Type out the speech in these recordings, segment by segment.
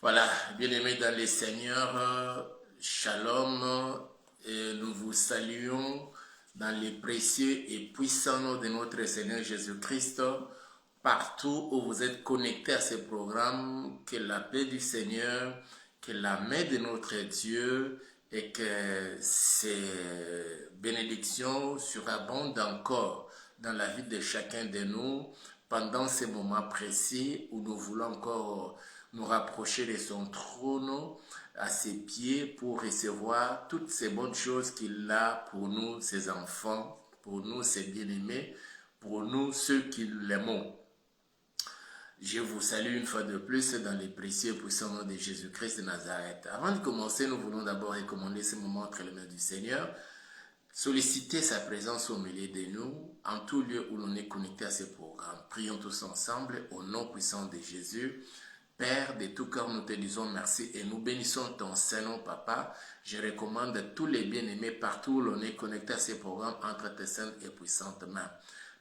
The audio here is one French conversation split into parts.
Voilà, bien-aimés dans les seigneurs, shalom, et nous vous saluons dans les précieux et puissants noms de notre Seigneur Jésus-Christ. Partout où vous êtes connectés à ce programme, que la paix du Seigneur, que la main de notre Dieu et que ces bénédictions surabondent encore dans la vie de chacun de nous pendant ces moments précis où nous voulons encore nous rapprocher de son trône à ses pieds pour recevoir toutes ces bonnes choses qu'il a pour nous, ses enfants, pour nous, ses bien-aimés, pour nous, ceux qui l'aimons. Je vous salue une fois de plus dans les précieux et puissants noms de Jésus-Christ de Nazareth. Avant de commencer, nous voulons d'abord recommander ce moment entre les mains du Seigneur, solliciter sa présence au milieu de nous, en tout lieu où l'on est connecté à ce programme. Prions tous ensemble au nom puissant de Jésus. Père, de tout cœur, nous te disons merci et nous bénissons ton Saint-Nom, Papa. Je recommande tous les bien-aimés partout où l'on est connecté à ces programmes entre tes saintes et puissantes mains.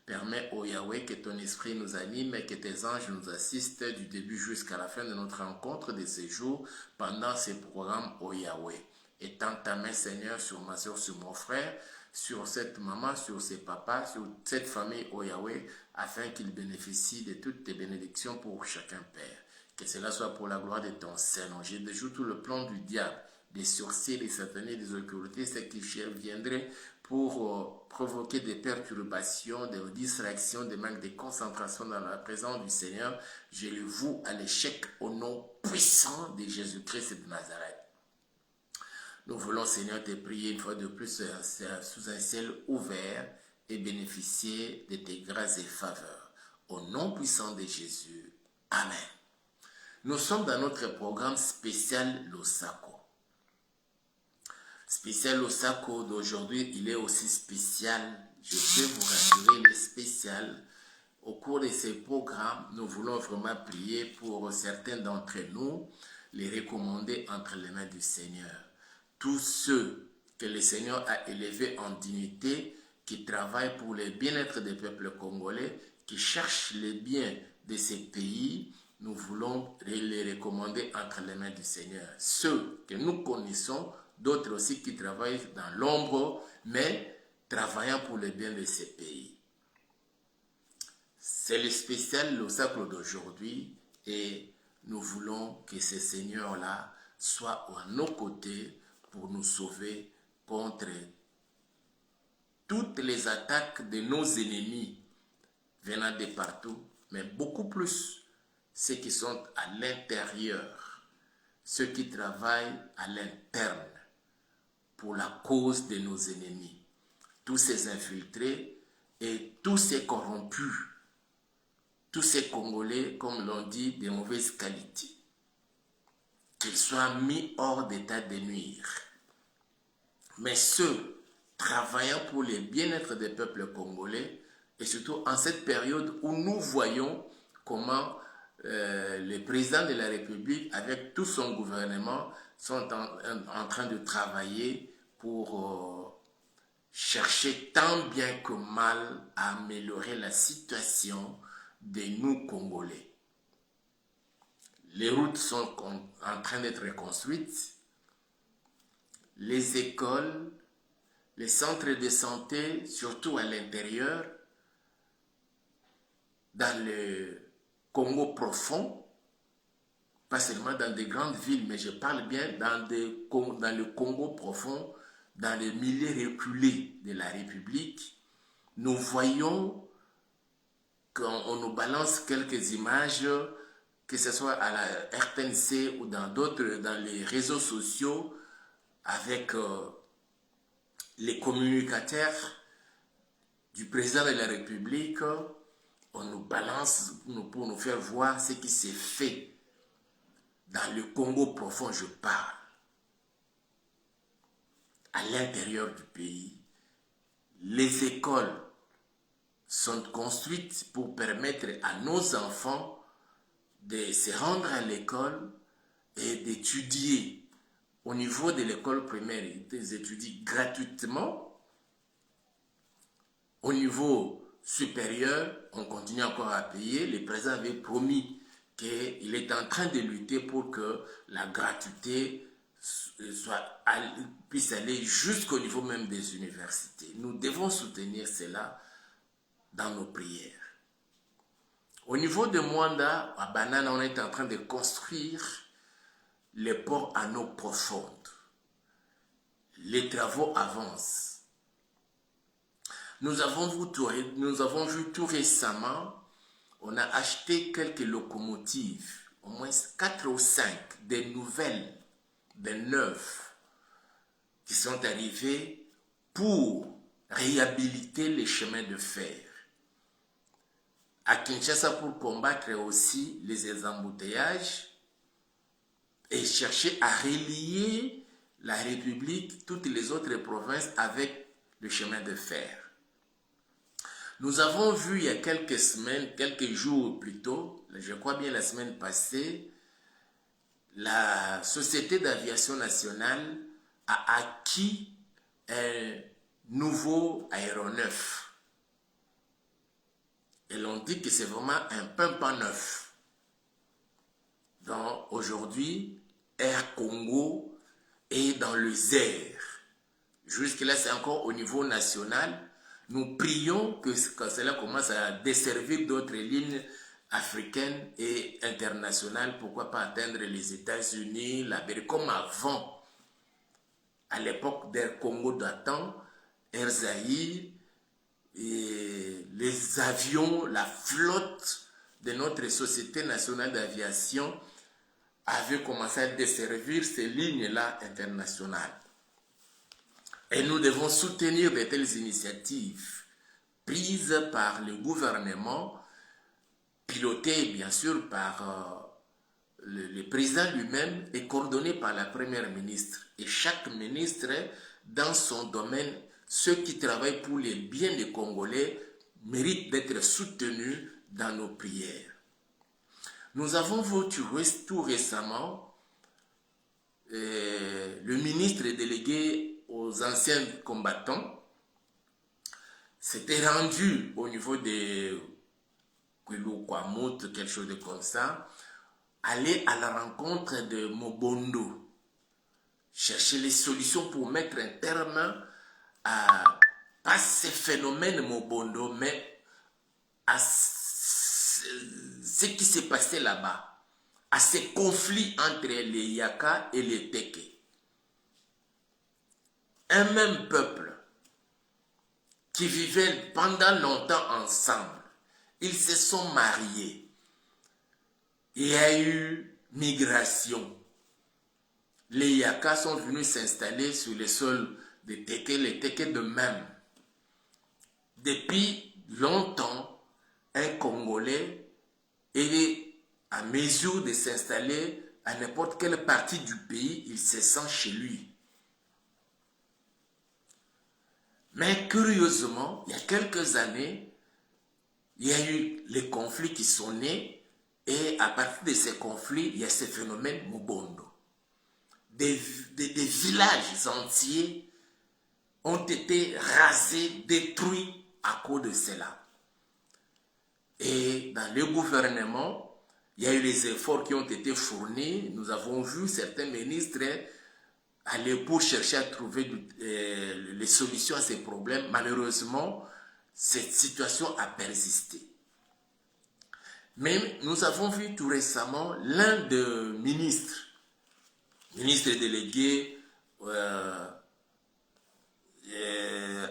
Permets, ô Yahweh, que ton esprit nous anime et que tes anges nous assistent du début jusqu'à la fin de notre rencontre de ces jours pendant ces programmes, ô Yahweh. Étends ta main, Seigneur, sur ma soeur, sur mon frère, sur cette maman, sur ses papas, sur cette famille, ô Yahweh, afin qu'ils bénéficient de toutes tes bénédictions pour chacun, Père. Que cela soit pour la gloire de ton Saint-Nom. Je déjoue tout le plan du diable, des sorciers, des satanés, des occultistes qui viendraient pour provoquer des perturbations, des distractions, des manques de concentration dans la présence du Seigneur. Je le voue à l'échec au nom puissant de Jésus-Christ de Nazareth. Nous voulons, Seigneur, te prier une fois de plus sous un ciel ouvert et bénéficier de tes grâces et faveurs. Au nom puissant de Jésus. Amen. Nous sommes dans notre programme spécial Losako. Spécial Losako d'aujourd'hui, il est aussi spécial. Je peux vous rassurer, il est spécial. Au cours de ces programmes, nous voulons vraiment prier pour certains d'entre nous, les recommander entre les mains du Seigneur. Tous ceux que le Seigneur a élevés en dignité, qui travaillent pour le bien-être des peuples congolais, qui cherchent le bien de ces pays, nous voulons les recommander entre les mains du Seigneur. Ceux que nous connaissons, d'autres aussi qui travaillent dans l'ombre, mais travaillant pour le bien de ces pays. C'est le spécial Losako d'aujourd'hui et nous voulons que ce Seigneur-là soit à nos côtés pour nous sauver contre toutes les attaques de nos ennemis venant de partout, mais beaucoup plus ceux qui sont à l'intérieur, ceux qui travaillent à l'interne pour la cause de nos ennemis, tous ces infiltrés et tous ces corrompus, tous ces Congolais, comme l'on dit, de mauvaise qualité, qu'ils soient mis hors d'état de nuire. Mais ceux travaillant pour le bien-être des peuples congolais, et surtout en cette période où nous voyons comment le président de la République, avec tout son gouvernement, sont en train de travailler pour chercher tant bien que mal à améliorer la situation de nous Congolais. Les routes sont en train d'être reconstruites, les écoles, les centres de santé, surtout à l'intérieur, dans le Congo profond, pas seulement dans des grandes villes, mais je parle bien dans le Congo profond, dans les milieux reculés de la République. Nous voyons, quand on nous balance quelques images, que ce soit à la RTNC ou dans les réseaux sociaux, avec les communicateurs du président de la République, on nous balance pour nous faire voir ce qui s'est fait dans le Congo profond, je parle, à l'intérieur du pays. Les écoles sont construites pour permettre à nos enfants de se rendre à l'école et d'étudier. Au niveau de l'école primaire, ils étudient gratuitement. Au niveau supérieur, on continue encore à payer. Le président avait promis qu'il est en train de lutter pour que la gratuité puisse aller jusqu'au niveau même des universités. Nous devons soutenir cela dans nos prières. Au niveau de Mwanda, à Banana, on est en train de construire les ports à eau profonde. Les travaux avancent. Nous avons vu tout récemment, on a acheté quelques locomotives, au moins 4 ou 5, des nouvelles, des neuves, qui sont arrivées pour réhabiliter les chemins de fer. À Kinshasa, pour combattre aussi les embouteillages et chercher à relier la République, toutes les autres provinces avec le chemin de fer. Nous avons vu il y a quelques semaines, quelques jours plutôt, je crois bien la semaine passée, la Société d'aviation nationale a acquis un nouveau aéronef. Et l'on dit que c'est vraiment un pimpin neuf. Donc aujourd'hui, Air Congo est dans le ZER. Jusque-là, c'est encore au niveau national. Nous prions que quand cela commence à desservir d'autres lignes africaines et internationales, pourquoi pas atteindre les États-Unis, l'Amérique, comme avant, à l'époque d'Air Congo d'antan, Air Zaïre, et les avions, la flotte de notre Société nationale d'aviation avait commencé à desservir ces lignes-là internationales. Et nous devons soutenir de telles initiatives prises par le gouvernement, pilotées bien sûr par le président lui-même et coordonnées par la première ministre. Et chaque ministre, dans son domaine, ceux qui travaillent pour les biens des Congolais méritent d'être soutenus dans nos prières. Nous avons vu tout récemment le ministre délégué aux anciens combattants s'était rendu au niveau de Kwamut, quelque chose de comme ça, aller à la rencontre de Mobondo, chercher les solutions pour mettre un terme à pas ces phénomènes Mobondo, mais à ce qui s'est passé là-bas, à ces conflits entre les Yaka et les Teke. Un même peuple qui vivait pendant longtemps ensemble, ils se sont mariés. Il y a eu migration. Les Yaka sont venus s'installer sur le sol des Teke, les Teke de même. Depuis longtemps, un Congolais est à mesure de s'installer à n'importe quelle partie du pays, il se sent chez lui. Mais curieusement, il y a quelques années, il y a eu les conflits qui sont nés et à partir de ces conflits, il y a ce phénomène Mobondo. Des villages entiers ont été rasés, détruits à cause de cela. Et dans le gouvernement, il y a eu les efforts qui ont été fournis. Nous avons vu certains ministres aller pour chercher à trouver les solutions à ces problèmes. Malheureusement, cette situation a persisté. Mais nous avons vu tout récemment l'un des ministres délégué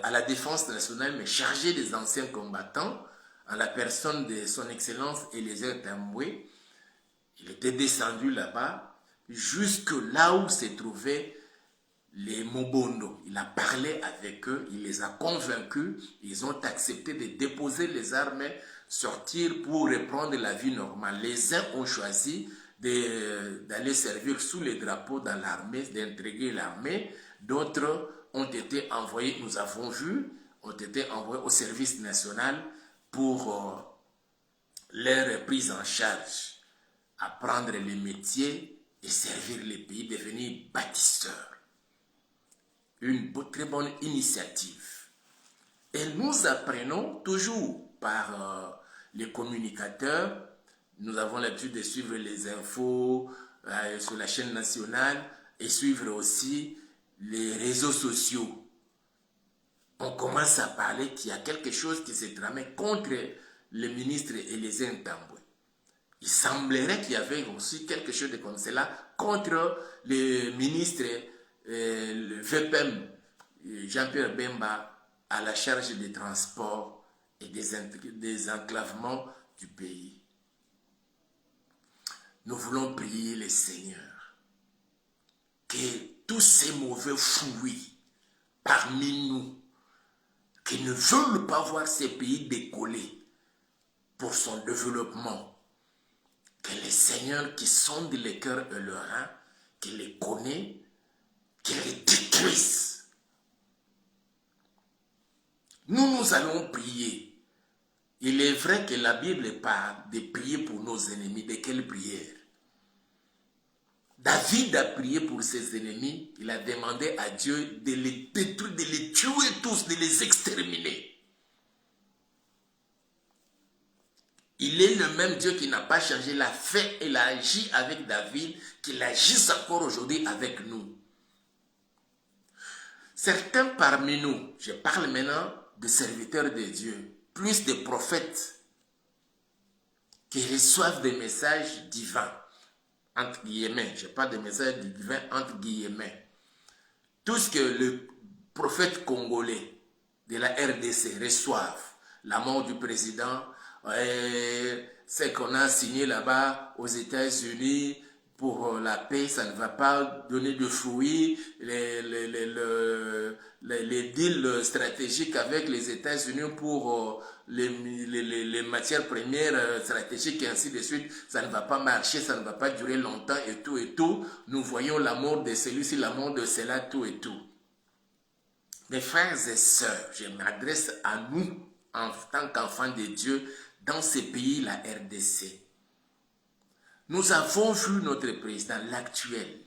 à la défense nationale, mais chargé des anciens combattants, en la personne de son excellence Eliezer Tamboué. Il était descendu là-bas, jusque là où se trouvaient les Mobondo. Il a parlé avec eux, il les a convaincus, ils ont accepté de déposer les armes, sortir pour reprendre la vie normale. Les uns ont choisi d'aller servir sous les drapeaux dans l'armée, d'intégrer l'armée. D'autres ont été envoyés, nous avons vu, ont été envoyés au service national pour leur prise en charge, apprendre les métiers et servir les pays, devenir bâtisseurs. Une très bonne initiative. Et nous apprenons toujours par les communicateurs, nous avons l'habitude de suivre les infos sur la chaîne nationale et suivre aussi les réseaux sociaux. On commence à parler qu'il y a quelque chose qui s'est tramé contre le ministre Élisée Ntambwe. Il semblerait qu'il y avait aussi quelque chose de comme cela contre le ministre le VPM Jean-Pierre Bemba à la charge des transports et des enclavements du pays. Nous voulons prier le Seigneur que tous ces mauvais fouillis parmi nous qui ne veulent pas voir ces pays décoller pour son développement, que le Seigneur qui sonde les cœurs et le rein, qui les connaît, qui les détruise. Nous allons prier. Il est vrai que la Bible parle de prier pour nos ennemis. De quelle prière? David a prié pour ses ennemis. Il a demandé à Dieu de les détruire, de les tuer tous, de les exterminer. Il est le même Dieu qui n'a pas changé. Il a fait, il a agi avec David, qu'il agisse encore aujourd'hui avec nous. Certains parmi nous, je parle maintenant de serviteurs de Dieu, plus de prophètes qui reçoivent des messages divins, entre guillemets, je parle de messages divins entre guillemets. Tout ce que le prophète congolais de la RDC reçoivent, la mort du président, ce qu'on a signé là-bas aux États-Unis pour la paix, ça ne va pas donner de fruits. Les deals stratégiques avec les États-Unis pour les matières premières stratégiques et ainsi de suite, ça ne va pas marcher, ça ne va pas durer longtemps et tout et tout. Nous voyons la mort de celui-ci, la mort de cela, tout et tout. Mes frères et sœurs, je m'adresse à nous en tant qu'enfants de Dieu dans ces pays, la RDC. Nous avons vu notre président, l'actuel,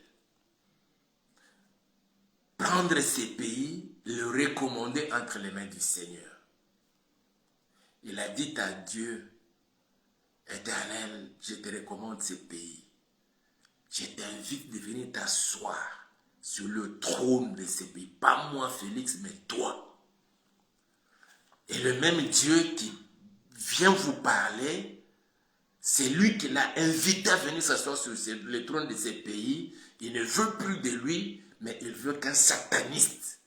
prendre ces pays, le recommander entre les mains du Seigneur. Il a dit à Dieu, Éternel, je te recommande ces pays. Je t'invite de venir t'asseoir sur le trône de ces pays. Pas moi, Félix, mais toi. Et le même Dieu qui vient vous parler, c'est lui qui l'a invité à venir s'asseoir sur le trône de ces pays. Il ne veut plus de lui, mais il veut qu'un sataniste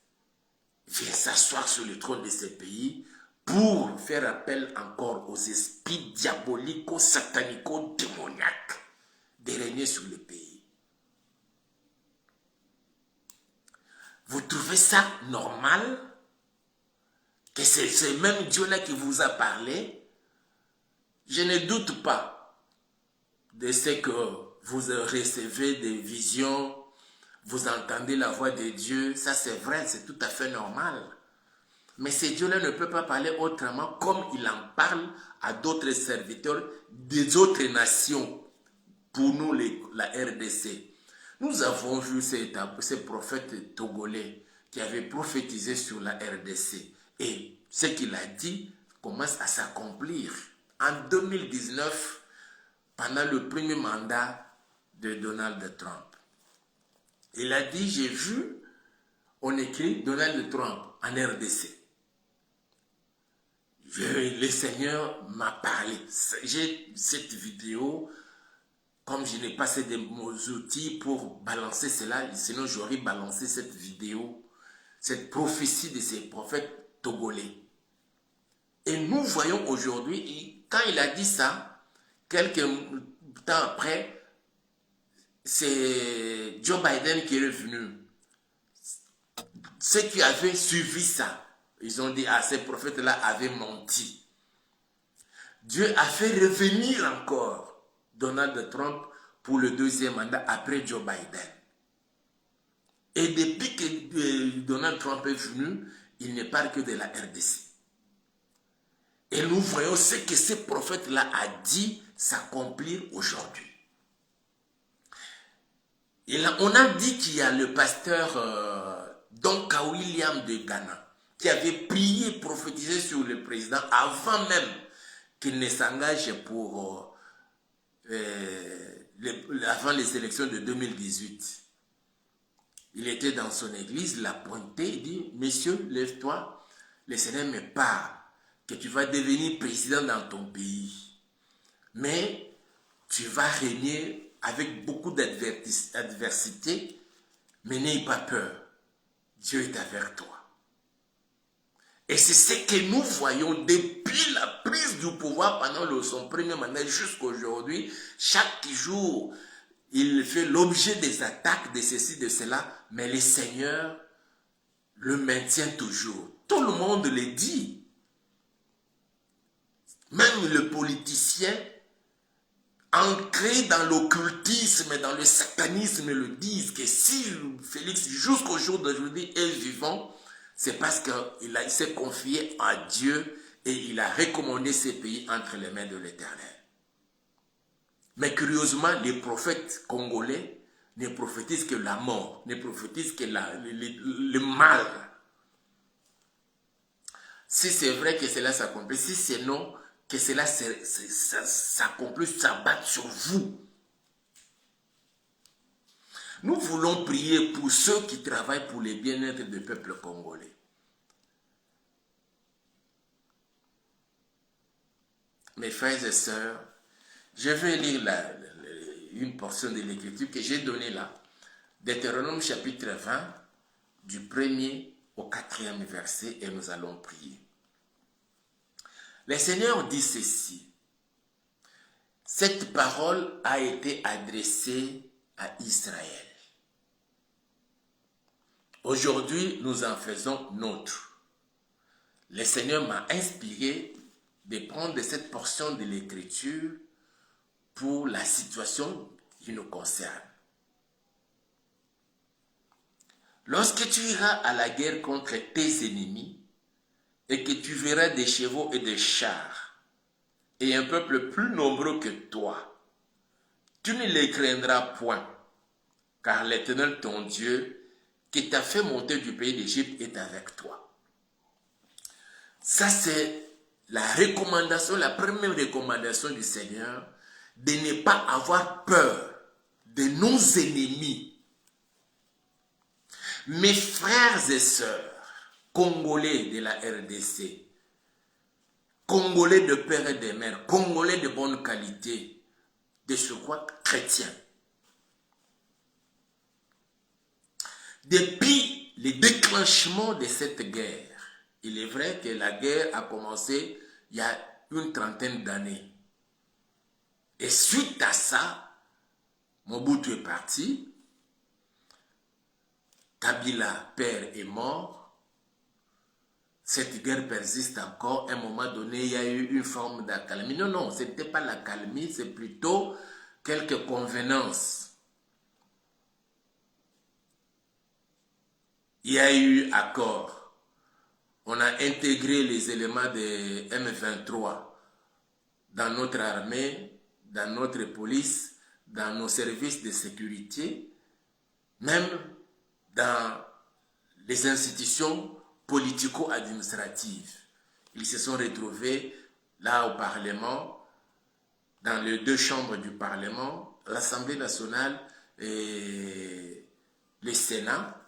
vienne s'asseoir sur le trône de ces pays pour faire appel encore aux esprits diaboliques, sataniques, démoniaques de régner sur le pays. Vous trouvez ça normal que c'est ce même Dieu-là qui vous a parlé? Je ne doute pas de ce que vous recevez des visions, vous entendez la voix de Dieu, ça c'est vrai, c'est tout à fait normal. Mais ce Dieu-là ne peut pas parler autrement comme il en parle à d'autres serviteurs des autres nations, pour nous la RDC. Nous avons vu ces prophètes togolais qui avaient prophétisé sur la RDC et ce qu'il a dit commence à s'accomplir. En 2019, pendant le premier mandat de Donald Trump, il a dit, j'ai vu, on écrit Donald Trump en RDC. Le Seigneur m'a parlé. J'ai cette vidéo, comme je n'ai pas ces outils pour balancer cela, sinon j'aurais balancé cette vidéo, cette prophétie de ces prophètes togolais. Et nous voyons aujourd'hui, quand il a dit ça, quelques temps après, c'est Joe Biden qui est revenu. Ceux qui avaient suivi ça, ils ont dit, ah, ces prophètes-là avaient menti. Dieu a fait revenir encore Donald Trump pour le deuxième mandat après Joe Biden. Et depuis que Donald Trump est venu, il ne parle que de la RDC. Et nous voyons ce que ce prophète-là a dit s'accomplir aujourd'hui. On a dit qu'il y a le pasteur Donka William de Ghana qui avait prié, prophétisé sur le président avant même qu'il ne s'engage pour avant les élections de 2018. Il était dans son église, l'a pointé, il dit, monsieur, lève-toi, le Seigneur me parle, que tu vas devenir président dans ton pays. Mais tu vas régner avec beaucoup d'adversité, mais n'aie pas peur. Dieu est avec toi. Et c'est ce que nous voyons depuis la prise du pouvoir pendant son premier mandat jusqu'à aujourd'hui. Chaque jour, il fait l'objet des attaques, de ceci, de cela, mais le Seigneur le maintient toujours. Tout le monde le dit. Même le politicien, ancré dans l'occultisme, dans le satanisme, le disent que si Félix, jusqu'au jour d'aujourd'hui, est vivant, c'est parce qu'il s'est confié à Dieu et il a recommandé ces pays entre les mains de l'Éternel. Mais curieusement, les prophètes congolais ne prophétisent que la mort, ne prophétisent que le mal. Si c'est vrai que cela s'accomplit, si c'est non, que cela s'accomplisse, s'abatte sur vous. Nous voulons prier pour ceux qui travaillent pour le bien-être du peuple congolais. Mes frères et sœurs, je vais lire une portion de l'écriture que j'ai donnée là. Deutéronome chapitre 20, du 1er au 4e verset, et nous allons prier. Le Seigneur dit ceci. Cette parole a été adressée à Israël. Aujourd'hui, nous en faisons nôtre. Le Seigneur m'a inspiré de prendre cette portion de l'écriture pour la situation qui nous concerne. Lorsque tu iras à la guerre contre tes ennemis et que tu verras des chevaux et des chars et un peuple plus nombreux que toi, tu ne les craindras point, car l'Éternel ton Dieu qui t'a fait monter du pays d'Égypte est avec toi. Ça, c'est la recommandation, la première recommandation du Seigneur, de ne pas avoir peur de nos ennemis. Mes frères et sœurs, Congolais de la RDC, Congolais de père et de mère, Congolais de bonne qualité, de surcroît chrétiens. Depuis le déclenchement de cette guerre, il est vrai que la guerre a commencé il y a une trentaine d'années. Et suite à ça, Mobutu est parti, Kabila, père, est mort. Cette guerre persiste encore. À un moment donné, il y a eu une forme d'accalmie. Non, non, ce n'était pas l'accalmie, c'est plutôt quelques convenances. Il y a eu accord. On a intégré les éléments de M23 dans notre armée, dans notre police, dans nos services de sécurité, même dans les institutions politico-administratives. Ils se sont retrouvés là au Parlement, dans les deux chambres du Parlement, l'Assemblée nationale et le Sénat,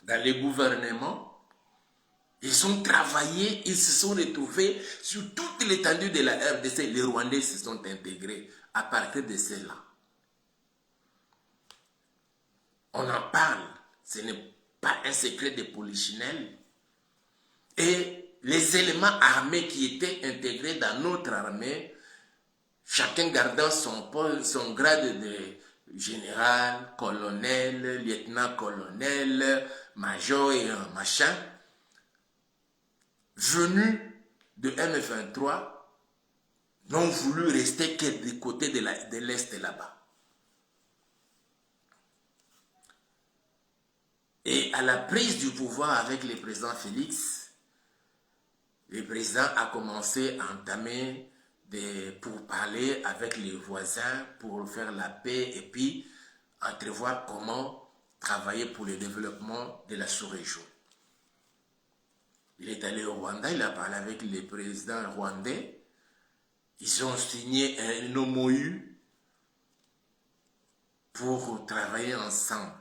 dans les gouvernements. Ils ont travaillé, ils se sont retrouvés sur toute l'étendue de la RDC. Les Rwandais se sont intégrés à partir de cela. On en parle, ce n'est pas un secret de polichinelle. Et les éléments armés qui étaient intégrés dans notre armée, chacun gardant son grade de général, colonel, lieutenant-colonel, major et un machin, venus de M23, n'ont voulu rester que du côté de l'Est là-bas. Et à la prise du pouvoir avec le président Félix, le président a commencé à entamer des pourparlers avec les voisins pour faire la paix et puis entrevoir comment travailler pour le développement de la sous-région. Il est allé au Rwanda, il a parlé avec le président rwandais Ils ont signé un MOU pour travailler ensemble.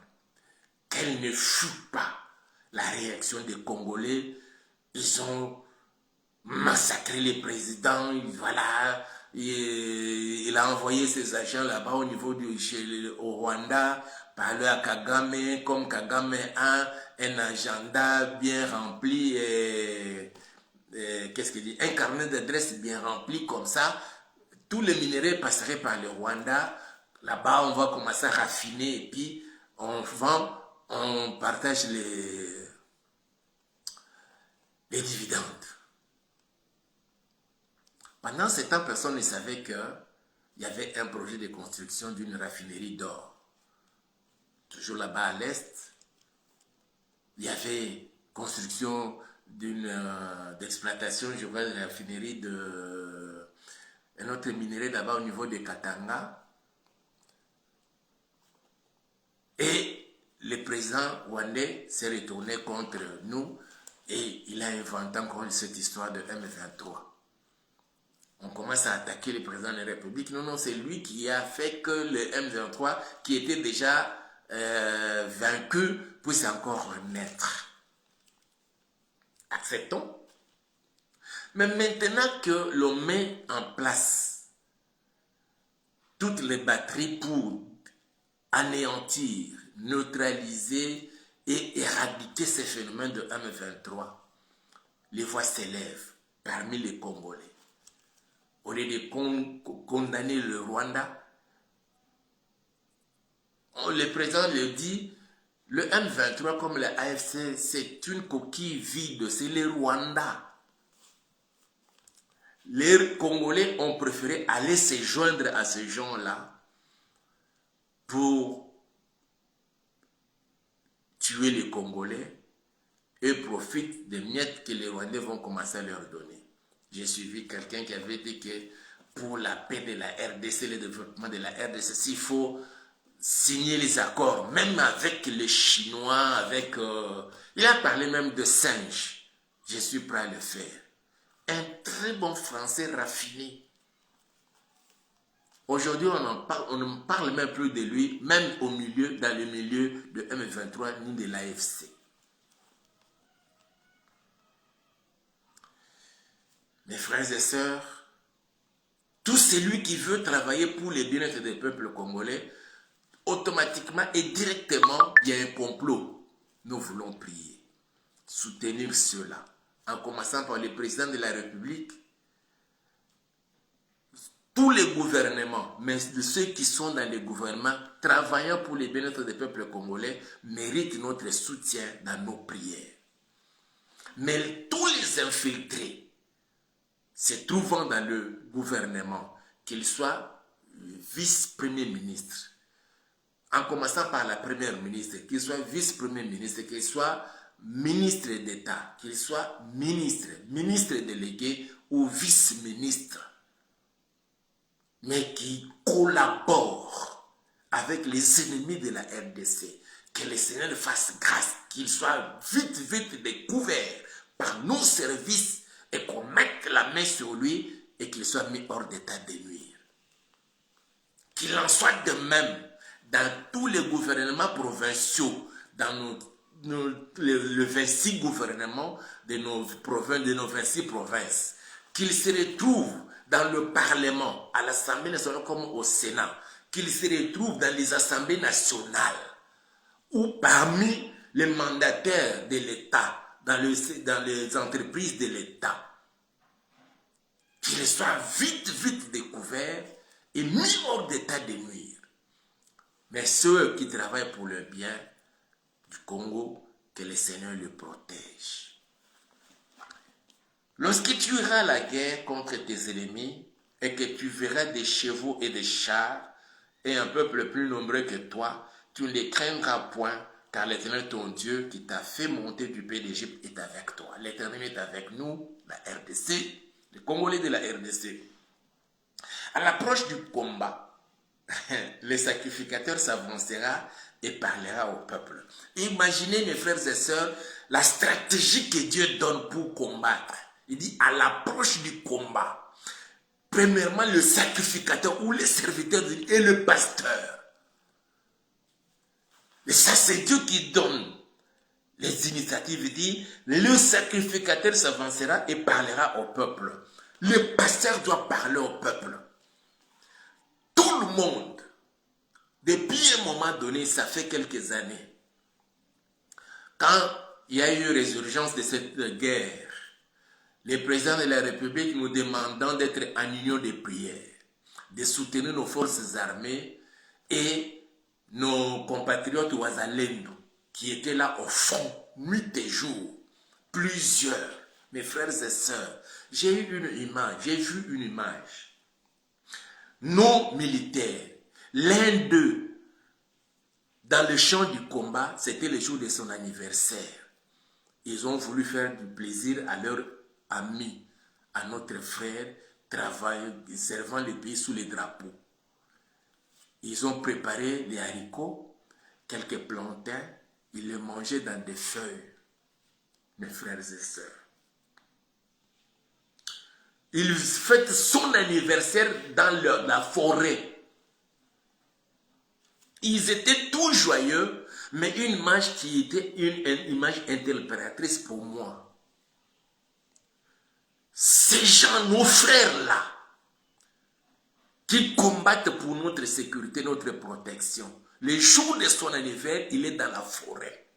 Quelle ne fut pas la réaction des Congolais? Ils ont massacré les présidents, voilà. Il a envoyé ses agents là-bas au niveau au Rwanda, parler à Kagame, comme Kagame a un agenda bien rempli, qu'est-ce qu'il dit, un carnet d'adresses bien rempli comme ça, tous les minéraux passeraient par le Rwanda, là-bas on va commencer à raffiner et puis on vend, on partage les dividendes. Pendant ce temps, personne ne savait qu'il y avait un projet de construction d'une raffinerie d'or. Toujours là-bas à l'est, il y avait construction d'exploitation, je vois, de la raffinerie un autre minerai là-bas au niveau de Katanga. Et le président rwandais s'est retourné contre nous et il a inventé encore cette histoire de M23. On commence à attaquer le président de la République. Non, non, c'est lui qui a fait que le M23, qui était déjà vaincu, puisse encore renaître. Acceptons. Mais maintenant que l'on met en place toutes les batteries pour anéantir, neutraliser et éradiquer ces phénomènes de M23, les voix s'élèvent parmi les Congolais. Au lieu de condamner le Rwanda, le président le dit, le M23 comme le AFC, c'est une coquille vide, c'est le Rwanda. Les Congolais ont préféré aller se joindre à ces gens-là pour tuer les Congolais et profitent des miettes que les Rwandais vont commencer à leur donner. J'ai suivi quelqu'un qui avait dit que pour la paix de la RDC, le développement de la RDC, s'il faut signer les accords, même avec les Chinois, avec... il a parlé même de singes. Je suis prêt à le faire. Un très bon français raffiné. Aujourd'hui, on ne parle même plus de lui, même dans le milieu de M23 ni de l'AFC. Mes frères et sœurs, tout celui qui veut travailler pour le bien-être des peuples congolais, automatiquement et directement, il y a un complot. Nous voulons prier, soutenir cela, en commençant par le président de la République, tous les gouvernements, mais ceux qui sont dans les gouvernements, travaillant pour le bien-être des peuples congolais, méritent notre soutien dans nos prières. Mais tous les infiltrés, se trouvant dans le gouvernement, qu'ils soient vice-premier ministre, en commençant par la première ministre, qu'il soit vice-premier ministre, qu'il soit ministre d'État, qu'il soit ministre délégué ou vice-ministre, mais qui collaborent avec les ennemis de la RDC, que le Seigneur fasse grâce, qu'il soit vite découvert par nos services et qu'on mette la main sur lui et qu'il soit mis hors d'état de nuire. Qu'il en soit de même dans tous les gouvernements provinciaux, dans le 26 gouvernements de nos 26 provinces, qu'il se retrouve dans le Parlement, à l'Assemblée nationale comme au Sénat, qu'il se retrouve dans les assemblées nationales ou parmi les mandataires de l'État, dans les entreprises de l'État, qu'il soit vite découvert et mis hors d'état de nuire. Mais ceux qui travaillent pour le bien du Congo, que le Seigneur le protège. Lorsque tu iras à la guerre contre tes ennemis et que tu verras des chevaux et des chars et un peuple plus nombreux que toi, tu ne les craindras point, car l'Éternel ton Dieu qui t'a fait monter du pays d'Égypte est avec toi. L'Éternel est avec nous, la RDC, les Congolais de la RDC. À l'approche du combat, le sacrificateur s'avancera et parlera au peuple. Imaginez, mes frères et sœurs, la stratégie que Dieu donne pour combattre. Il dit à l'approche du combat. Premièrement, le sacrificateur ou le serviteur de Dieu et le pasteur. Et ça, c'est Dieu qui donne les initiatives. Il dit, le sacrificateur s'avancera et parlera au peuple. Le pasteur doit parler au peuple. Tout le monde, depuis un moment donné, ça fait quelques années, quand il y a eu résurgence de cette guerre, les présidents de la République nous demandant d'être en union de prière, de soutenir nos forces armées et nos compatriotes Wazalendo qui étaient là au fond, nuit et jour, plusieurs, mes frères et sœurs. J'ai eu une image, j'ai vu une image. Nos militaires, l'un d'eux, dans le champ du combat, c'était le jour de son anniversaire. Ils ont voulu faire du plaisir à leurs amis, à notre frère, servant le pays sous les drapeaux. Ils ont préparé les haricots, quelques plantains, ils les mangeaient dans des feuilles, mes frères et sœurs. Il fête son anniversaire dans la forêt. Ils étaient tous joyeux, mais une image qui était une image interprétatrice pour moi. Ces gens, nos frères-là, qui combattent pour notre sécurité, notre protection. Le jour de son anniversaire, il est dans la forêt.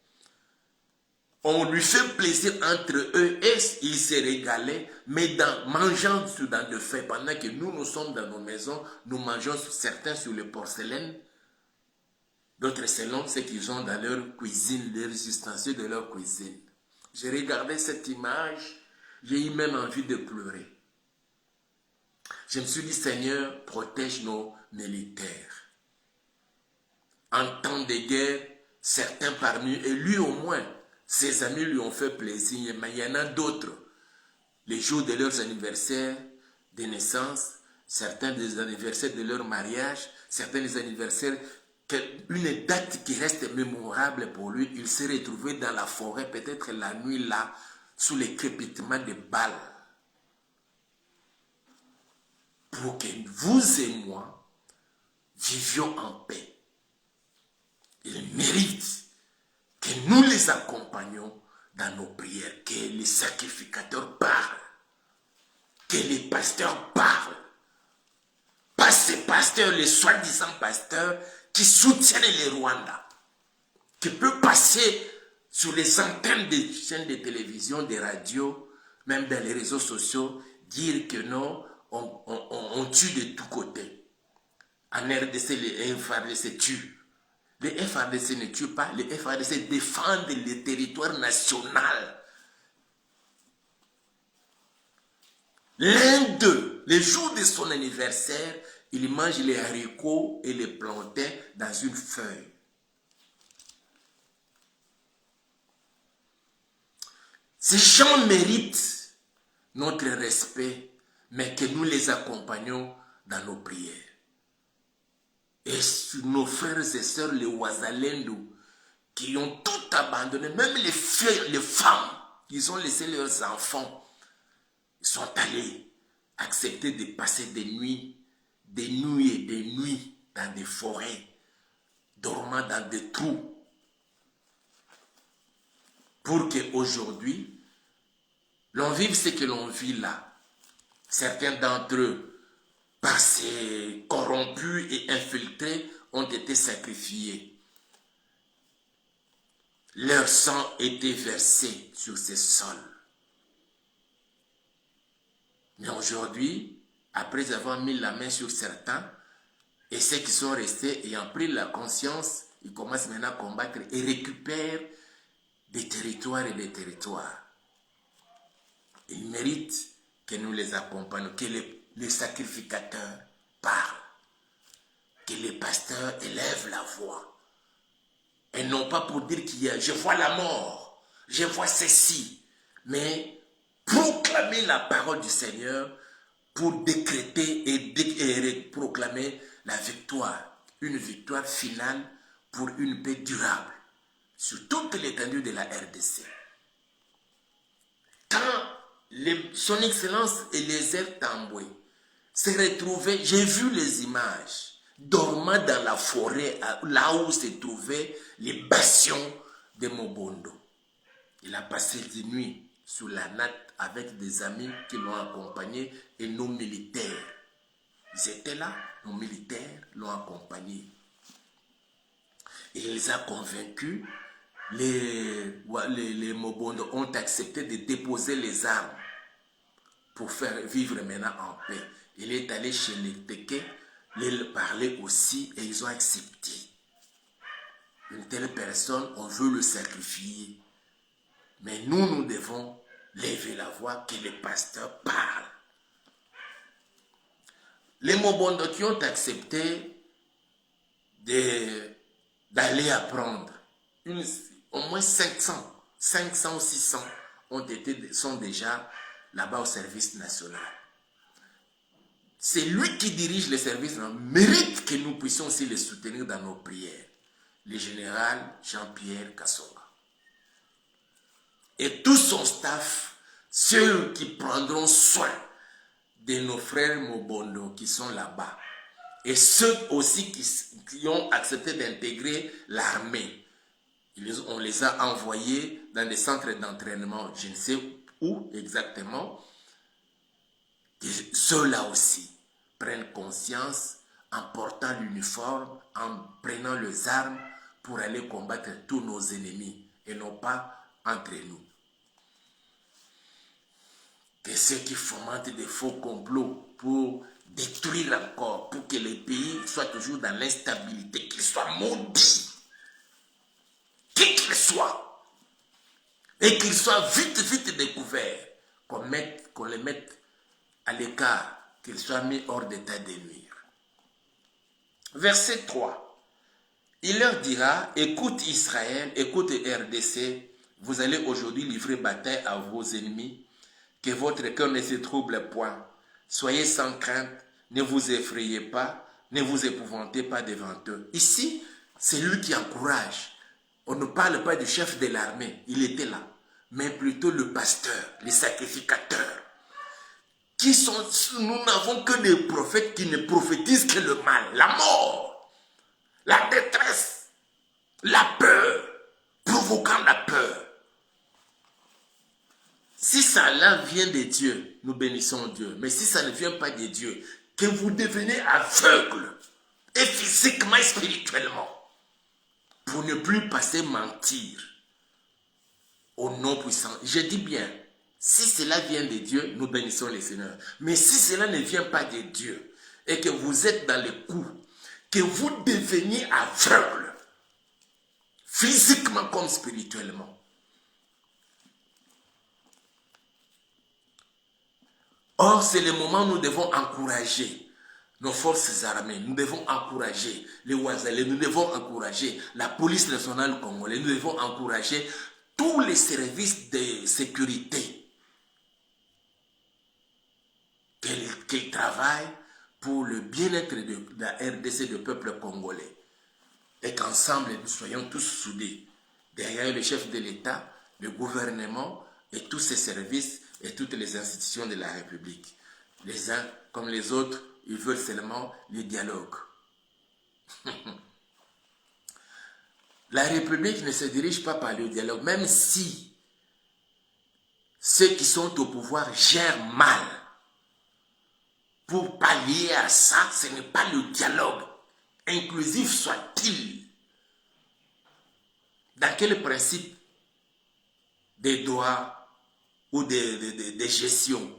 On lui fait plaisir entre eux et il se régalait, mais mangeant dans de feuilles. Pendant que nous sommes dans nos maisons, nous mangeons certains sur le porcelaine, d'autres selon ce qu'ils ont dans leur cuisine, leurs ustensiles de leur cuisine. J'ai regardé cette image, j'ai eu même envie de pleurer. Je me suis dit, Seigneur, protège nos militaires. En temps de guerre, certains parmi eux, et lui au moins, ses amis lui ont fait plaisir, mais il y en a d'autres. Les jours de leurs anniversaires de naissance, certains des anniversaires de leur mariage, certains des anniversaires, une date qui reste mémorable pour lui, il s'est retrouvé dans la forêt, peut-être la nuit là, sous les crépitements de balles. Pour que vous et moi vivions en paix. Il mérite que nous les accompagnions dans nos prières, que les sacrificateurs parlent, que les pasteurs parlent. Pas ces pasteurs, les soi-disant pasteurs qui soutiennent les Rwandais, qui peuvent passer sur les antennes des chaînes de télévision, des radios, même dans les réseaux sociaux, dire que non, on tue de tous côtés. En RDC, les FARDC tuent. Les FARDC ne tuent pas, les FARDC défendent le territoire national. L'un d'eux, le jour de son anniversaire, il mange les haricots et les plantains dans une feuille. Ces gens méritent notre respect, mais que nous les accompagnons dans nos prières. Et sur nos frères et sœurs, les Wazalendo, qui ont tout abandonné, même les filles, les femmes, ils ont laissé leurs enfants, ils sont allés accepter de passer des nuits et des nuits dans des forêts, dormant dans des trous, pour qu'aujourd'hui, l'on vive ce que l'on vit là. Certains d'entre eux, par ces corrompus et infiltrés, ont été sacrifiés. Leur sang était versé sur ces sols. Mais aujourd'hui, après avoir mis la main sur certains, et ceux qui sont restés ayant pris la conscience, ils commencent maintenant à combattre et récupèrent des territoires et des territoires. Ils méritent que nous les accompagnions, que les sacrificateurs parlent, que les pasteurs élèvent la voix. Et non pas pour dire qu'il y a, je vois la mort, je vois ceci, mais proclamer la parole du Seigneur pour décréter et proclamer la victoire, une victoire finale pour une paix durable sur toute l'étendue de la RDC. Quand son Excellence Eliezer Tambwe s'est retrouvé, j'ai vu les images, dormant dans la forêt, là où se trouvaient les bastions de Mobondo. Il a passé des nuits sur la natte avec des amis qui l'ont accompagné et nos militaires. Ils étaient là, nos militaires l'ont accompagné. Et il les a convaincus, les Mobondo ont accepté de déposer les armes pour faire vivre maintenant en paix. Il est allé chez les Teke, les parler aussi et ils ont accepté. Une telle personne, on veut le sacrifier. Mais nous devons lever la voix, que les pasteurs parlent. Les Mobondo qui ont accepté d'aller apprendre, au moins 500 ou 600 sont déjà là-bas au service national. C'est lui qui dirige le service national, mérite que nous puissions aussi les soutenir dans nos prières. Le général Jean-Pierre Kassonga. Et tout son staff, ceux qui prendront soin de nos frères Mobondo qui sont là-bas. Et ceux aussi qui ont accepté d'intégrer l'armée. On les a envoyés dans des centres d'entraînement, je ne sais où exactement. Ceux-là aussi prennent conscience en portant l'uniforme, en prenant les armes pour aller combattre tous nos ennemis et non pas entre nous. Que ceux qui fomentent des faux complots pour détruire encore, pour que les pays soient toujours dans l'instabilité, qu'ils soient maudits, qui qu'ils soient, et qu'ils soient vite découverts, qu'on les mette à l'écart, qu'ils soient mis hors d'état de nuire. Verset 3. Il leur dira, écoute Israël, écoute RDC, vous allez aujourd'hui livrer bataille à vos ennemis, que votre cœur ne se trouble point. Soyez sans crainte, ne vous effrayez pas, ne vous épouvantez pas devant eux. Ici, c'est lui qui encourage. On ne parle pas du chef de l'armée, il était là, mais plutôt le pasteur, les sacrificateurs. Nous n'avons que des prophètes qui ne prophétisent que le mal, la mort, la détresse, la peur, provoquant la peur. Si ça là vient de Dieu, nous bénissons Dieu. Mais si ça ne vient pas de Dieu, que vous devenez aveugle, et physiquement et spirituellement, pour ne plus passer mentir au nom puissant. Je dis bien, si cela vient de Dieu, nous bénissons le Seigneur. Mais si cela ne vient pas de Dieu, et que vous êtes dans les coups, que vous deveniez aveugle, physiquement comme spirituellement, or, c'est le moment où nous devons encourager nos forces armées, nous devons encourager les Ouazalais, nous devons encourager la police nationale congolaise, nous devons encourager tous les services de sécurité qu'ils travaillent pour le bien-être de la RDC, du peuple congolais. Et qu'ensemble, nous soyons tous soudés derrière le chef de l'État, le gouvernement et tous ses services et toutes les institutions de la République. Les uns comme les autres, ils veulent seulement le dialogue. La République ne se dirige pas par le dialogue, même si ceux qui sont au pouvoir gèrent mal. Pour pallier à ça, ce n'est pas le dialogue, inclusif soit-il. Dans quel principe des droits ou des gestions?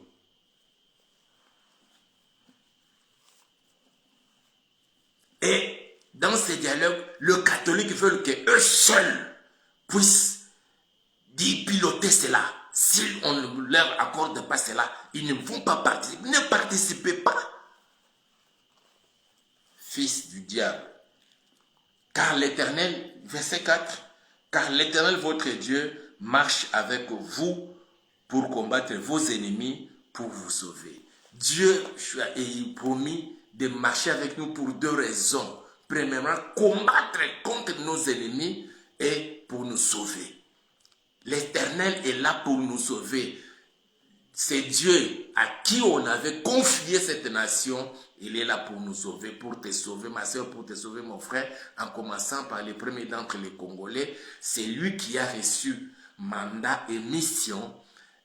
Et dans ces dialogues, le catholique veut qu'eux seuls puissent piloter cela. Si on ne leur accorde pas cela, ils ne vont pas participer. Ne participez pas. Fils du diable. Car l'Éternel, verset 4, car l'Éternel votre Dieu marche avec vous pour combattre vos ennemis, pour vous sauver. Dieu a promis de marcher avec nous pour deux raisons. Premièrement, combattre contre nos ennemis et pour nous sauver. L'Éternel est là pour nous sauver. c'est Dieu à qui on avait confié cette nation. Il est là pour nous sauver, pour te sauver, ma soeur, pour te sauver, mon frère, en commençant par les premiers d'entre les Congolais. C'est lui qui a reçu mandat et mission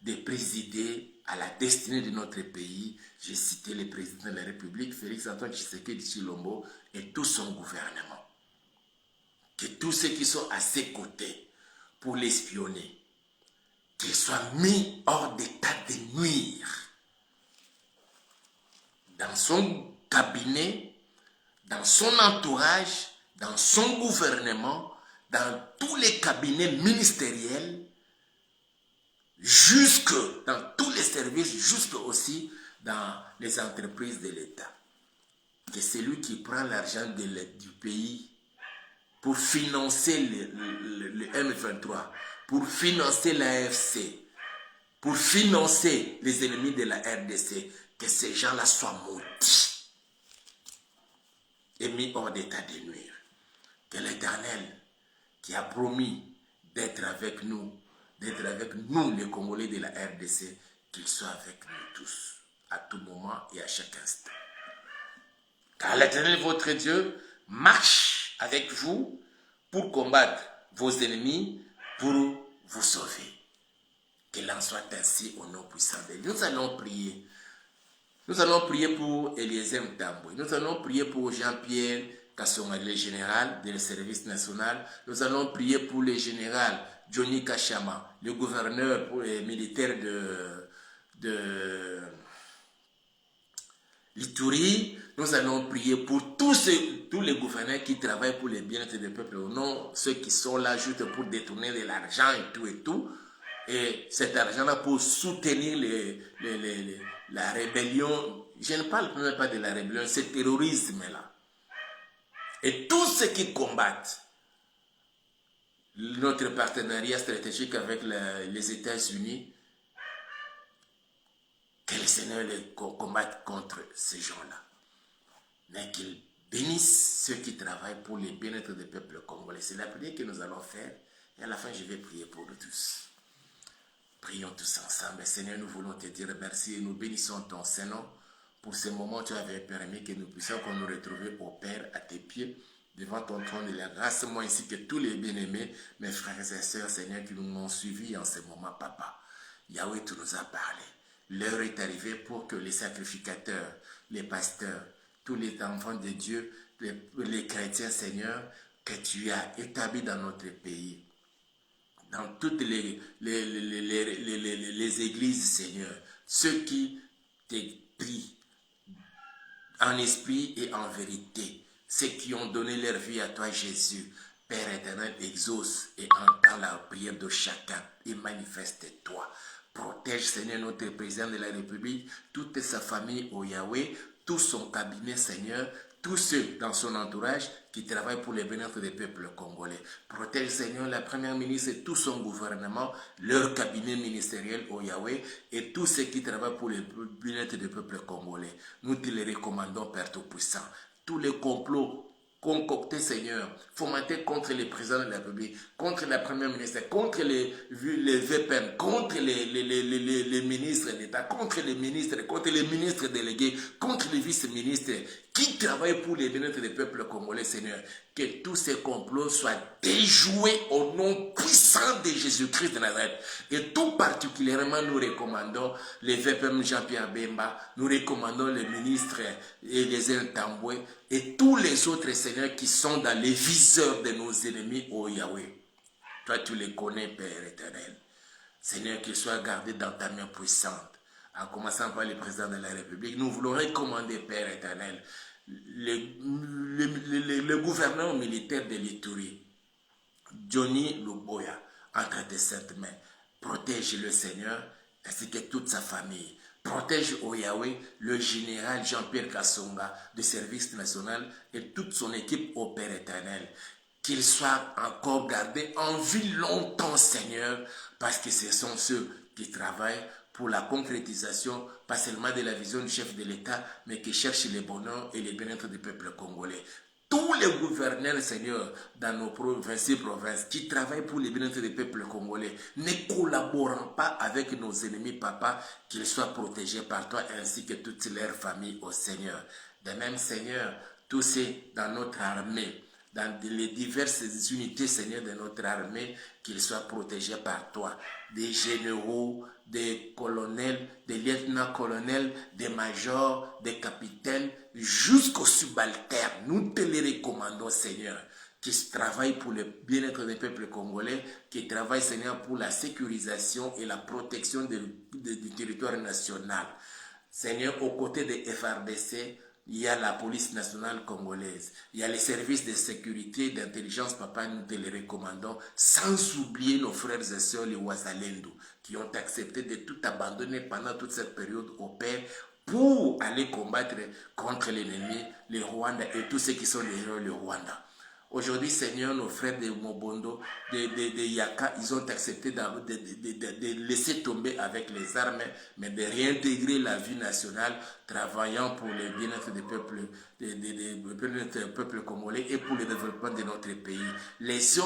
de présider à la destinée de notre pays. J'ai cité le président de la République, Félix Antoine Tshisekedi Tshilombo, et tout son gouvernement. Que tous ceux qui sont à ses côtés pour l'espionner, qu'ils soient mis hors d'état de nuire. Dans son cabinet, dans son entourage, dans son gouvernement, dans tous les cabinets ministériels, jusque dans tous les services, jusque aussi dans les entreprises de l'État. Que c'est lui qui prend l'argent du pays pour financer le M23, pour financer l'AFC, pour financer les ennemis de la RDC, que ces gens-là soient maudits et mis hors d'état de nuire. Que l'Éternel, qui a promis d'être avec nous les Congolais de la RDC, qu'il soit avec nous tous, à tout moment et à chaque instant. Car l'Éternel, votre Dieu, marche avec vous pour combattre vos ennemis, pour vous sauver. Qu'il en soit ainsi au nom puissant de Dieu. Nous allons prier. Nous allons prier pour Eliezer Mtambwe. Nous allons prier pour Jean-Pierre Kassonga, le général du service national. Nous allons prier pour le général Johnny Kachama, le gouverneur militaire de l'Ituri. Nous allons prier pour tous les gouverneurs qui travaillent pour le bien-être des peuples, non ceux qui sont là juste pour détourner de l'argent et tout. Et cet argent-là pour soutenir la rébellion. Je ne parle même pas de la rébellion, ce terrorisme-là. Et tous ceux qui combattent notre partenariat stratégique avec les États-Unis, que le Seigneur les combatte contre ces gens-là. Mais qu'il bénisse ceux qui travaillent pour le bien-être des peuples congolais. C'est la prière que nous allons faire. Et à la fin, je vais prier pour nous tous. Prions tous ensemble. Seigneur, nous voulons te dire merci et nous bénissons ton Saint-Nom. Pour ce moment, tu avais permis que nous puissions nous retrouver au Père, à tes pieds, devant ton trône de la grâce, moi ainsi que tous les bien-aimés, mes frères et sœurs, Seigneur, qui nous ont suivis en ce moment, Papa. Yahweh, tu nous as parlé. L'heure est arrivée pour que les sacrificateurs, les pasteurs, tous les enfants de Dieu, les chrétiens, Seigneur, que tu as établis dans notre pays, dans toutes les églises, Seigneur, ceux qui te prient en esprit et en vérité, ceux qui ont donné leur vie à toi, Jésus, Père éternel, exauce et entend la prière de chacun et manifeste-toi. Protège, Seigneur, notre président de la République, toute sa famille au Yahweh, tout son cabinet, Seigneur, tous ceux dans son entourage qui travaillent pour le bien-être des peuples congolais. Protège, Seigneur, la première ministre et tout son gouvernement, leur cabinet ministériel au Yahweh et tous ceux qui travaillent pour le bien-être des peuples congolais. Nous te les recommandons, Père Tout-Puissant. Tous les complots concoctés, Seigneur, fomentés contre les présidents de la République, contre la première ministre, contre les VPN, contre les ministres d'État, contre les ministres délégués, contre les vice-ministres qui travaillent pour les bien-être des peuples congolais, Seigneur. Que tous ces complots soient déjoués au nom puissant de Jésus-Christ de Nazareth. Et tout particulièrement, nous recommandons les VPM Jean-Pierre Bemba, nous recommandons les ministres Eliezer Mtambwe et tous les autres, Seigneurs, qui sont dans les viseurs de nos ennemis au Yahweh. Toi, tu les connais, Père éternel. Seigneur, qu'ils soient gardés dans ta main puissante. En commençant par le président de la République, nous voulons recommander, Père éternel, le gouverneur militaire de l'Ituri, Johnny Luboya, entre tes saintes mains. Protège le Seigneur ainsi que toute sa famille. Protège au Yahweh le général Jean-Pierre Kassonga du service national et toute son équipe au Père éternel. Qu'il soit encore gardé en vie longtemps, Seigneur, parce que ce sont ceux qui travaillent pour la concrétisation, pas seulement de la vision du chef de l'État, mais qui cherchent le bonheur et le bien-être du peuple congolais. tous les gouverneurs, Seigneur, dans nos provinces qui travaillent pour les bien-être des peuples congolais, ne collaborant pas avec nos ennemis, Papa, qu'ils soient protégés par toi ainsi que toutes leurs familles, au Seigneur. De même, Seigneur, tous ceux dans notre armée, dans les diverses unités, Seigneur, de notre armée, qu'ils soient protégés par toi. Des généraux, des colonels, des lieutenants-colonels, des majors, des capitaines, jusqu'aux subalternes. Nous te les recommandons, Seigneur, qui travaillent pour le bien-être des peuples congolais, qui travaillent, Seigneur, pour la sécurisation et la protection du territoire national. Seigneur, aux côtés des FRDC, il y a la police nationale congolaise, il y a les services de sécurité et d'intelligence, Papa, nous te les recommandons, sans oublier nos frères et sœurs, les Wazalendo, qui ont accepté de tout abandonner pendant toute cette période au Père pour aller combattre contre l'ennemi, le Rwanda et tous ceux qui sont les héros du Rwanda. Aujourd'hui, Seigneur, nos frères de Mobondo, de Yaka, ils ont accepté de laisser tomber avec les armes, mais de réintégrer la vie nationale, travaillant pour le bien-être des peuples congolais et pour le développement de notre pays. Les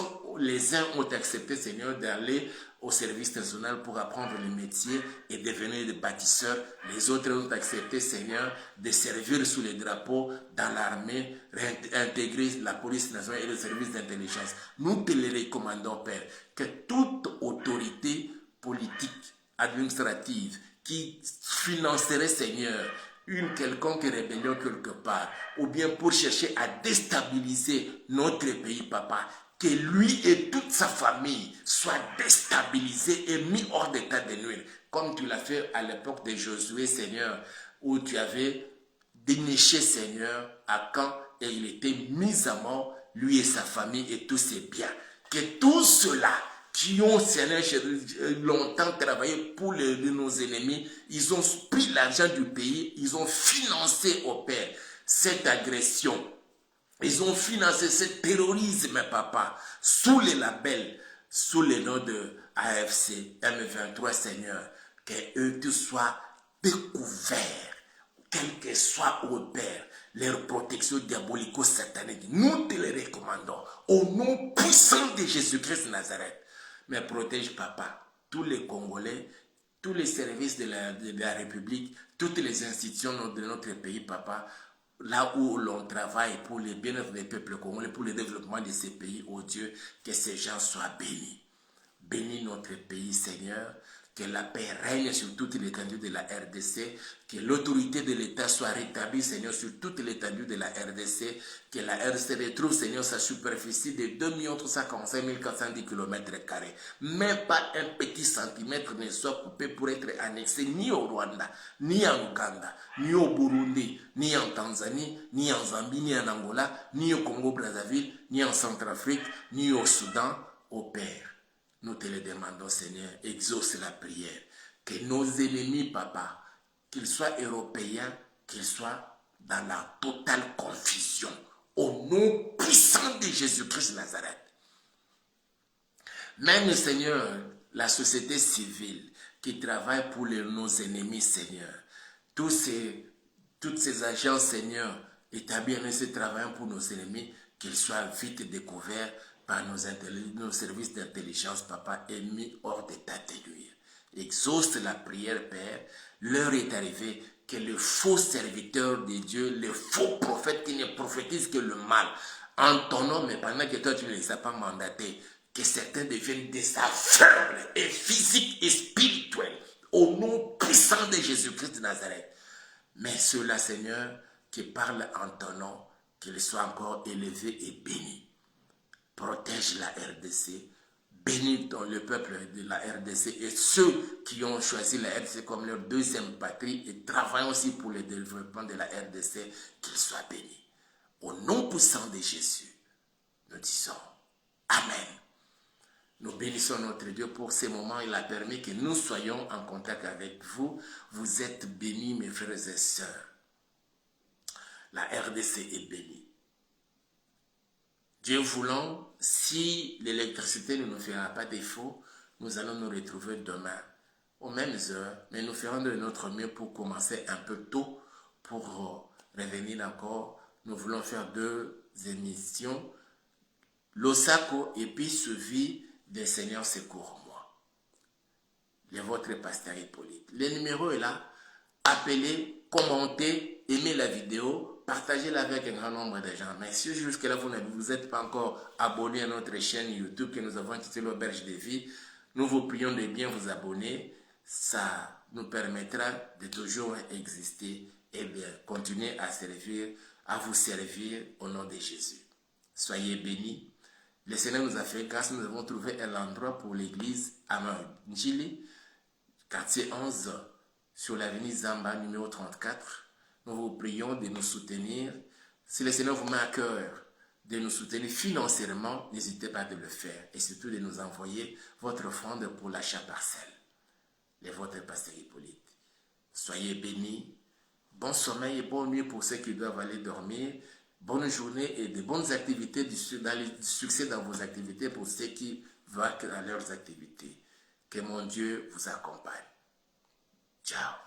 uns ont accepté, Seigneur, d'aller au service national pour apprendre le métier et devenir des bâtisseurs. Les autres ont accepté, Seigneur, de servir sous les drapeaux dans l'armée, réintégrer la police nationale et le service d'intelligence. Nous te les recommandons, Père, que toute autorité politique, administrative, qui financerait, Seigneur, une quelconque rébellion quelque part, ou bien pour chercher à déstabiliser notre pays, Papa, que lui et toute sa famille soient déstabilisés et mis hors d'état de nuire, comme tu l'as fait à l'époque de Josué, Seigneur, où tu avais déniché, Seigneur, à Caen, et il était mis à mort, lui et sa famille et tous ses biens. Que tous ceux-là qui ont, Seigneur, longtemps travaillé pour nos ennemis, ils ont pris l'argent du pays, ils ont financé au Père cette agression. Ils ont financé ce terrorisme, Papa, sous les labels, sous le nom de AFC, M23, Seigneur, qu'eux tous soient découverts, quel que soit au Père, leur protection diabolico-satanique. Nous te les recommandons, au nom puissant de Jésus-Christ de Nazareth. Mais protège, Papa, tous les Congolais, tous les services de la République, toutes les institutions de notre pays, Papa, là où l'on travaille pour le bien-être des peuples congolais, pour le développement de ces pays, oh Dieu, que ces gens soient bénis. Bénis notre pays, Seigneur, que la paix règne sur toute l'étendue de la RDC, que l'autorité de l'État soit rétablie, Seigneur, sur toute l'étendue de la RDC, que la RDC retrouve, Seigneur, sa superficie de 2 345 410 km². Même pas un petit centimètre ne soit coupé pour être annexé ni au Rwanda, ni en Ouganda, ni au Burundi, ni en Tanzanie, ni en Zambie, ni en Angola, ni au Congo-Brazzaville, ni en Centrafrique, ni au Soudan, au Père. Nous te le demandons, Seigneur, exauce la prière. Que nos ennemis, Papa, qu'ils soient européens, qu'ils soient dans la totale confusion, au nom puissant de Jésus-Christ de Nazareth. Même, Seigneur, la société civile qui travaille pour nos ennemis, Seigneur, toutes ces agences, Seigneur, établis en ce travaillant pour nos ennemis, qu'ils soient vite découverts par nos services d'intelligence, Papa, et mis hors d'état de nuire. Exauce la prière, Père. L'heure est arrivée que le faux serviteur de Dieu, le faux prophète qui ne prophétise que le mal, en ton nom, mais pendant que toi tu ne les as pas mandatés, que certains deviennent des aveugles et physiques et spirituels, au nom puissant de Jésus-Christ de Nazareth. Mais ceux-là, Seigneur, qui parlent en ton nom, qu'ils soient encore élevés et bénis. Protège la RDC, bénis le peuple de la RDC et ceux qui ont choisi la RDC comme leur deuxième patrie et travaillent aussi pour le développement de la RDC, qu'ils soient bénis. Au nom puissant de Jésus, nous disons Amen. Nous bénissons notre Dieu pour ces moments. Il a permis que nous soyons en contact avec vous. Vous êtes bénis, mes frères et sœurs. La RDC est bénie. Dieu voulant, si l'électricité ne nous fera pas défaut, nous allons nous retrouver demain aux mêmes heures, mais nous ferons de notre mieux pour commencer un peu tôt, pour revenir encore. Nous voulons faire 2 émissions, Losako et puis suivi des Seigneurs secours-moi. Le votre pasteur Hippolyte. Le numéro est là. Appelez, commentez, aimez la vidéo, partagez-la avec un grand nombre de gens. Mais si jusque-là vous ne vous êtes pas encore abonné à notre chaîne YouTube que nous avons intitulée l'Auberge de Vie, nous vous prions de bien vous abonner. Ça nous permettra de toujours exister et bien continuer à servir, à vous servir au nom de Jésus. Soyez bénis. Le Seigneur nous a fait grâce, nous avons trouvé un endroit pour l'église à Manjili, quartier 11, sur l'avenue Zamba, numéro 34. Nous vous prions de nous soutenir. Si le Seigneur vous met à cœur de nous soutenir financièrement, n'hésitez pas de le faire. Et surtout de nous envoyer votre offrande pour l'achat parcelle. Le votre pasteur Hippolyte. Soyez bénis. Bon sommeil et bonne nuit pour ceux qui doivent aller dormir. Bonne journée et de bonnes activités, du succès dans vos activités pour ceux qui vont à leurs activités. Que mon Dieu vous accompagne. Ciao.